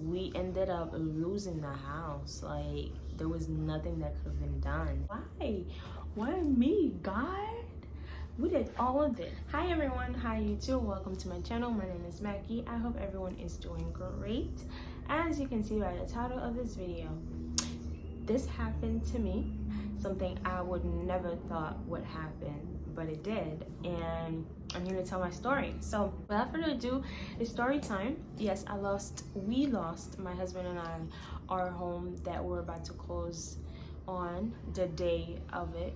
we ended up losing the house. Like, there was nothing that could have been done. Why me, God? We did all of this. Hi everyone, hi YouTube, welcome to my channel. My name is Mackie. I hope everyone is doing great. As you can see by the title of this video, this happened to me, something I would never thought would happen, but it did, and I'm here to tell my story. So without further ado, it's story time. Yes, we lost, my husband and I, our home that we're about to close on the day of it.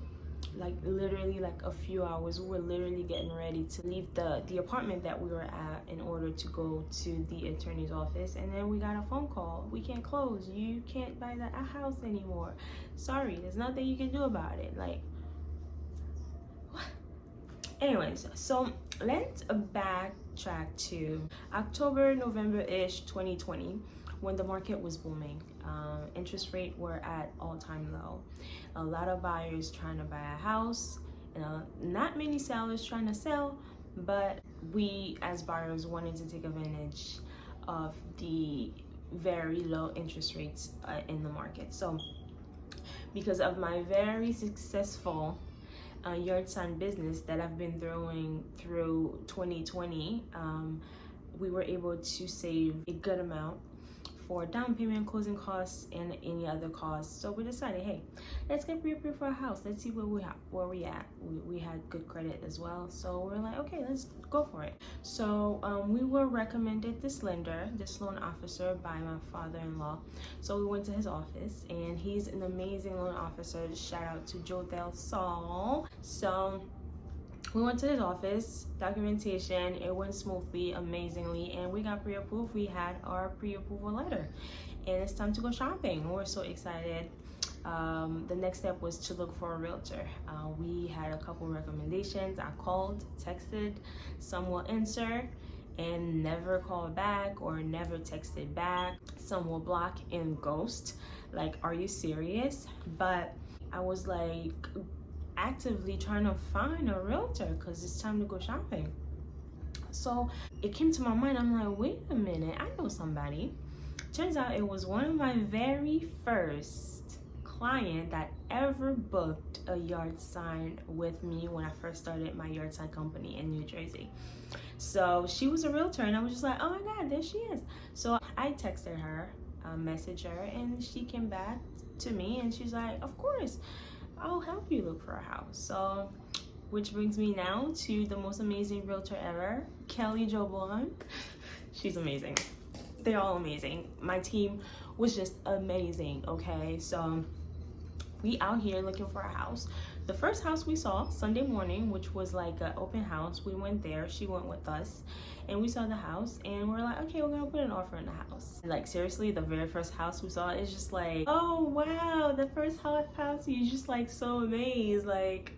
Like literally like a few hours, we were literally getting ready to leave the apartment that we were at in order to go to the attorney's office, and then we got a phone call. We can't close, you can't buy that house anymore, sorry, there's nothing you can do about it. Like, what? Anyways, so let's backtrack to October, November-ish 2020, when the market was booming. Interest rate were at all-time low. A lot of buyers trying to buy a house, and not many sellers trying to sell, but we as buyers wanted to take advantage of the very low interest rates in the market. So because of my very successful yard sign business that I've been doing through 2020, we were able to save a good amount for down payment, closing costs, and any other costs. So we decided, hey, let's get pre-approved for a house. Let's see where we at. We had good credit as well, so we're like, okay, let's go for it. So we were recommended this lender, this loan officer, by my father-in-law. So we went to his office, and he's an amazing loan officer. Shout out to Joe Del Sol. So we went to his office, documentation, it went smoothly, amazingly, and we got pre-approved. We had our pre-approval letter, and it's time to go shopping. We're so excited. The next step was to look for a realtor. We had a couple recommendations. I called, texted, some will answer and never call back or never texted back. Some will block and ghost. Like, are you serious? But I was like actively trying to find a realtor because it's time to go shopping. So it came to my mind, I'm like, wait a minute, I know somebody. Turns out it was one of my very first client that ever booked a yard sign with me when I first started my yard sign company in New Jersey. So she was a realtor, and I was just like, oh my god, there she is. So I texted her, messaged her, and she came back to me and she's like, of course, I'll help you look for a house. So, which brings me now to the most amazing realtor ever, Kelly Jo Blanc. She's amazing. They're all amazing. My team was just amazing, okay? So we out here looking for a house. The first house we saw Sunday morning, which was like an open house, we went there, she went with us, and we saw the house, and we're like, okay, we're gonna put an offer in the house. Like, seriously, the very first house we saw is just like, oh wow, the first house, you're just like so amazed, like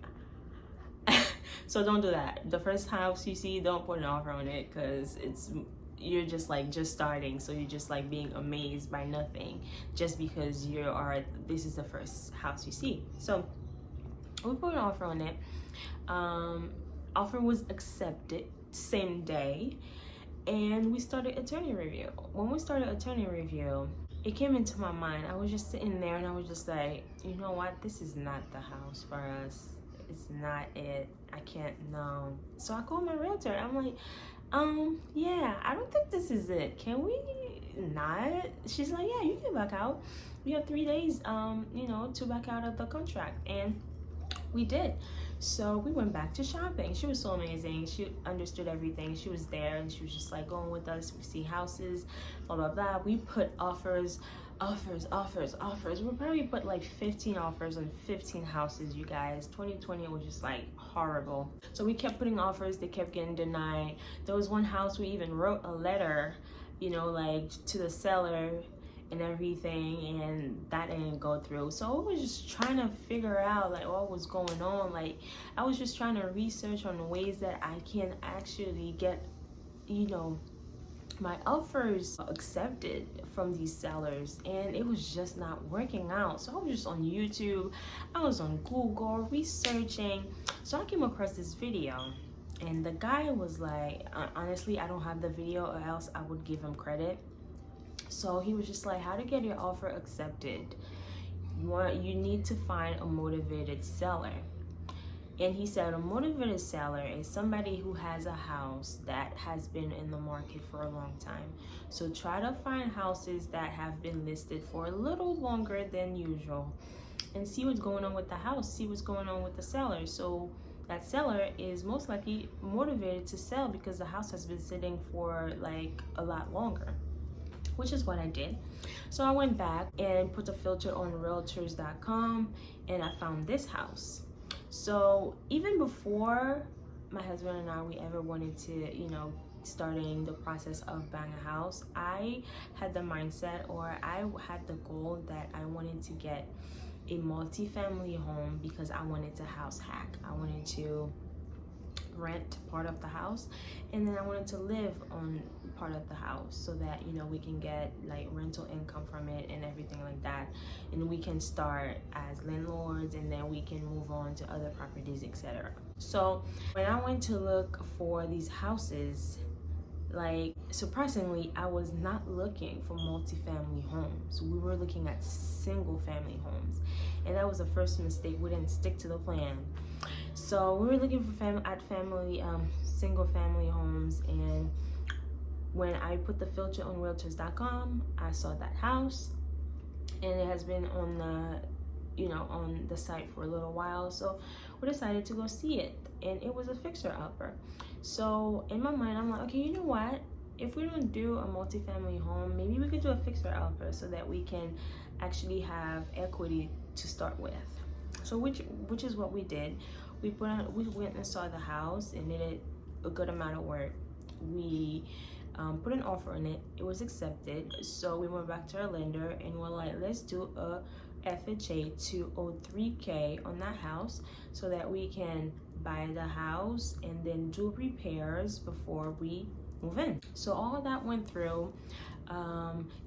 so don't do that. The first house you see, don't put an offer on it, because you're just like just starting, so you're just like being amazed by nothing just because this is the first house you see. So we put an offer on it. Offer was accepted same day, and we started attorney review. When we started attorney review, it came into my mind. I was just sitting there and I was just like, you know what, this is not the house for us. It's not it. I can't, no. So I called my realtor. I'm like, yeah, I don't think this is it. Can we not? She's like, yeah, you can back out. We have 3 days, to back out of the contract. And we did. So we went back to shopping. She was so amazing. She understood everything. She was there, and she was just like going with us. We see houses, blah, blah, blah. We put offers. We probably put like 15 offers on 15 houses, you guys. 2020 was just like horrible. So we kept putting offers. They kept getting denied. There was one house we even wrote a letter, like to the seller and everything, and that didn't go through. So I was just trying to figure out like what was going on. Like, I was just trying to research on ways that I can actually get my offers accepted from these sellers, and it was just not working out. So I was just on YouTube, I was on Google researching. So I came across this video, and the guy was like, honestly, I don't have the video, or else I would give him credit. So he was just like, how to get your offer accepted? You need to find a motivated seller. And he said a motivated seller is somebody who has a house that has been in the market for a long time. So try to find houses that have been listed for a little longer than usual and see what's going on with the house, see what's going on with the seller. So that seller is most likely motivated to sell because the house has been sitting for like a lot longer, which is what I did. So I went back and put a filter on realtors.com and I found this house. So even before my husband and I, we ever wanted to, starting the process of buying a house, I had the mindset, or I had the goal that I wanted to get a multi-family home because I wanted to house hack. I wanted to rent part of the house, and then I wanted to live on part of the house so that we can get like rental income from it and everything like that, and we can start as landlords and then we can move on to other properties, etc. So when I went to look for these houses, like surprisingly, I was not looking for multi-family homes. We were looking at single family homes, and that was the first mistake. We didn't stick to the plan. So we were looking for single family homes, and when I put the filter on realtors.com, I saw that house, and it has been on the site for a little while. So we decided to go see it, and it was a fixer-upper. So in my mind, I'm like, okay, you know what? If we don't do a multi-family home, maybe we could do a fixer-upper so that we can actually have equity to start with. So which is what we did. We went and saw the house and did a good amount of work. We put an offer on it. It was accepted. So we went back to our lender and we're like, let's do a FHA 203K on that house so that we can buy the house and then do repairs before we move in. So all of that went through.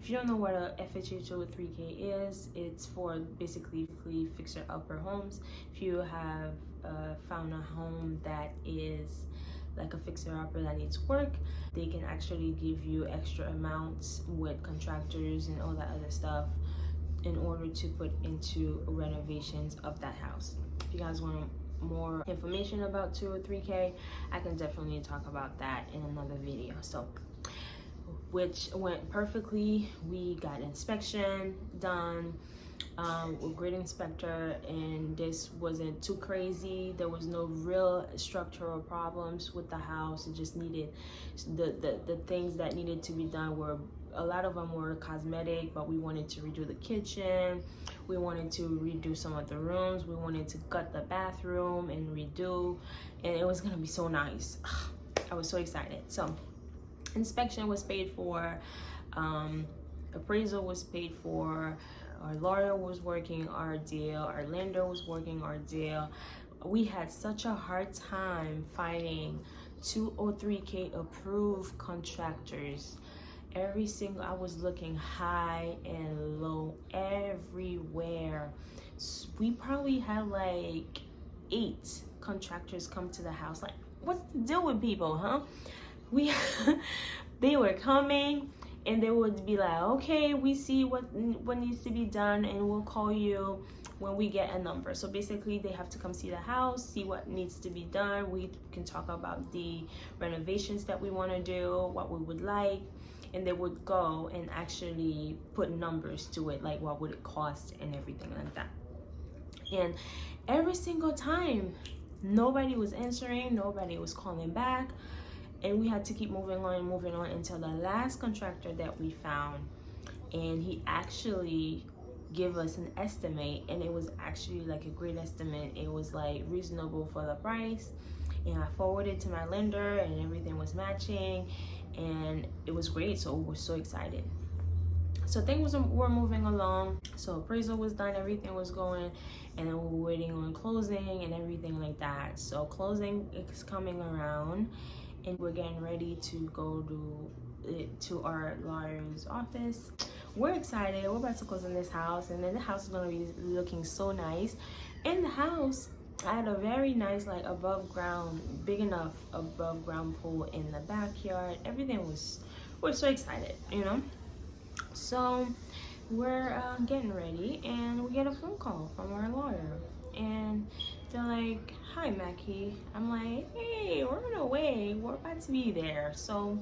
If you don't know what a FHA 203K is, it's for basically fixer-upper homes. If you have found a home that is like a fixer-upper that needs work, they can actually give you extra amounts with contractors and all that other stuff in order to put into renovations of that house. If you guys want more information about 203K, I can definitely talk about that in another video. So which went perfectly. We got inspection done with a great inspector, and this wasn't too crazy. There was no real structural problems with the house. It just needed the things that needed to be done were, a lot of them were cosmetic, but we wanted to redo the kitchen, we wanted to redo some of the rooms, we wanted to gut the bathroom and redo, and it was gonna be so nice. I was so excited. So inspection was paid for, appraisal was paid for, our lawyer was working our deal, our lender was working our deal. We had such a hard time finding 203K approved contractors. I was looking high and low everywhere. We probably had like 8 contractors come to the house. Like, what's the deal with people, huh? They were coming and they would be like, okay, we see what needs to be done and we'll call you when we get a number. So basically they have to come see the house, see what needs to be done. We can talk about the renovations that we want to do, what we would like, and they would go and actually put numbers to it, like what would it cost and everything like that. And every single time, nobody was answering, nobody was calling back, and we had to keep moving on until the last contractor that we found, and he actually gave us an estimate, and it was actually like a great estimate. It was like reasonable for the price, and I forwarded to my lender and everything was matching, and it was great. So we're so excited. So things were moving along. So appraisal was done, everything was going, and then we were waiting on closing and everything like that. So closing is coming around, and we're getting ready to go to our lawyer's office. We're excited. We're about to close on this house, and then the house is going to be looking so nice. In the house, I had a very nice, like, big enough above ground pool in the backyard. Everything was, we're so excited, So we're getting ready, and we get a phone call from our lawyer, and they're like, "Hi, Mackie." I'm like, "Hey, we're on our way. We're about to be there." So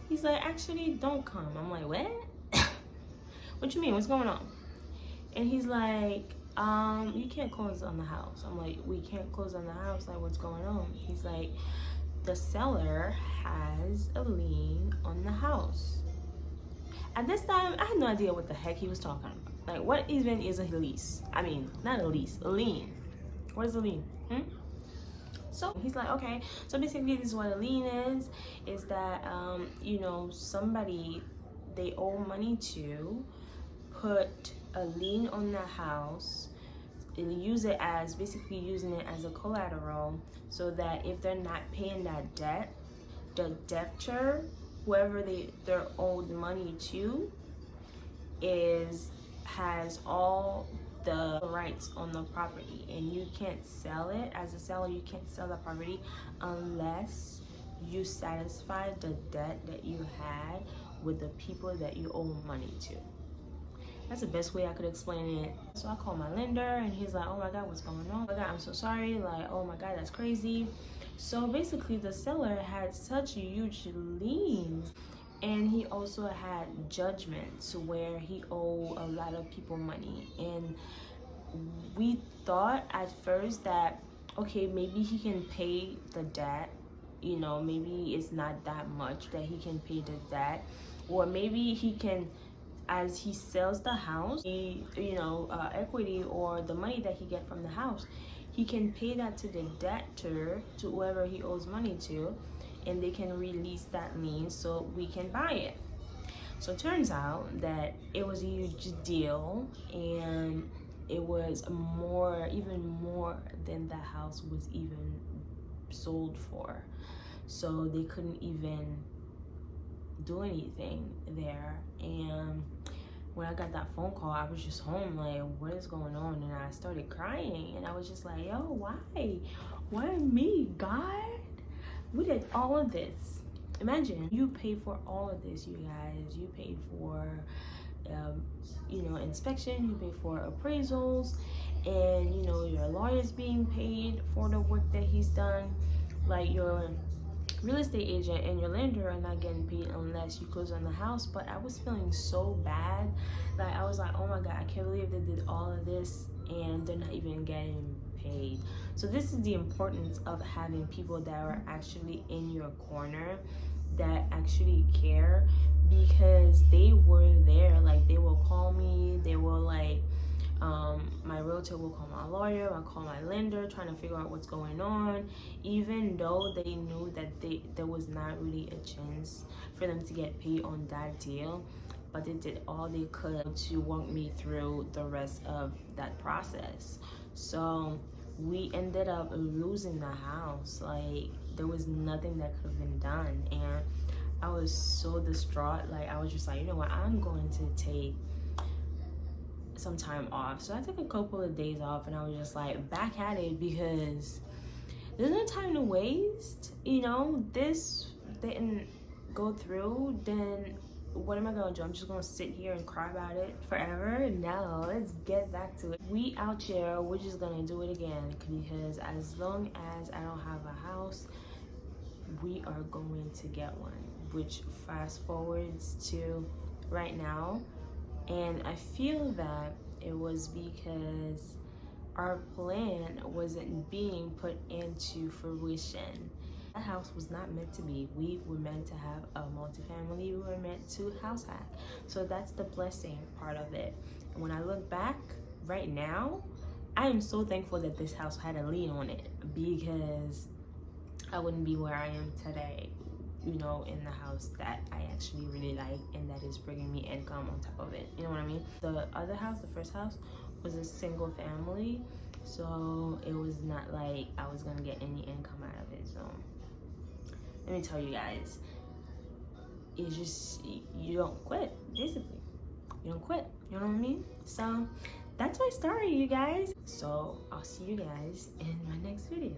he's like, "Actually, don't come." I'm like, "What? What you mean? What's going on?" And he's like, "You can't close on the house." I'm like, "We can't close on the house? Like, what's going on?" He's like, "The seller has a lien on the house." At this time, I had no idea what the heck he was talking about. Like, what even is a lease? I mean, not a lease, a lien. What is a lien? So he's like, okay. So basically, this is what a lien is that, somebody they owe money to put a lien on the house and use it as, basically using it as a collateral, so that if they're not paying that debt, the debtor, whoever they're owed money to, has all the rights on the property, and you can't sell it. As a seller, you can't sell the property unless you satisfy the debt that you had with the people that you owe money to. That's the best way I could explain it. So I called my lender, and he's like, "Oh my God, what's going on? Oh my God, I'm so sorry. Like, oh my God, that's crazy." So basically, the seller had such huge liens, and he also had judgments where he owed a lot of people money. And we thought at first that, okay, maybe he can pay the debt. Maybe it's not that much that he can pay the debt, or maybe he can, as he sells the house, equity or the money that he get from the house, he can pay that to the debtor, to whoever he owes money to, and they can release that lien so we can buy it. So it turns out that it was a huge deal, and it was even more than the house was even sold for. So they couldn't even do anything there. And when I got that phone call, I was just home like, what is going on? And I started crying, and I was just like, yo, why me, God? We did all of this. Imagine you paid for all of this, you guys. You paid for inspection, you pay for appraisals, and your lawyer's being paid for the work that he's done. Like, your real estate agent and your lender are not getting paid unless you close on the house. But I was feeling so bad. Like, I was like, oh my God, I can't believe they did all of this and they're not even getting paid. So this is the importance of having people that are actually in your corner, that actually care, because they were there. Like, they will call me, they will like, my realtor will call my lawyer, I'll call my lender, trying to figure out what's going on, even though they knew that there was not really a chance for them to get paid on that deal. But they did all they could to walk me through the rest of that process. So we ended up losing the house. Like, there was nothing that could have been done, and I was so distraught. Like, I was just like, you know what, I'm going to take some time off. So I took a couple of days off, and I was just like, back at it, because there's no time to waste. This didn't go through, then what am I gonna do? I'm just gonna sit here and cry about it forever? No, let's get back to it. We out here, we're just gonna do it again, because as long as I don't have a house, we are going to get one. Which fast forwards to right now. And I feel that it was because our plan wasn't being put into fruition. That house was not meant to be. We were meant to have a multifamily. We were meant to house hack. So that's the blessing part of it. And when I look back right now, I am so thankful that this house had a lien on it, because I wouldn't be where I am today, in the house that I actually really like, and that is bringing me income on top of it. You know what I mean? The other house, the first house, was a single family, so it was not like I was gonna get any income out of it. So let me tell you guys, it's just, you don't quit, basically. You don't quit, you know what I mean? So that's my story, you guys. So I'll see you guys in my next video.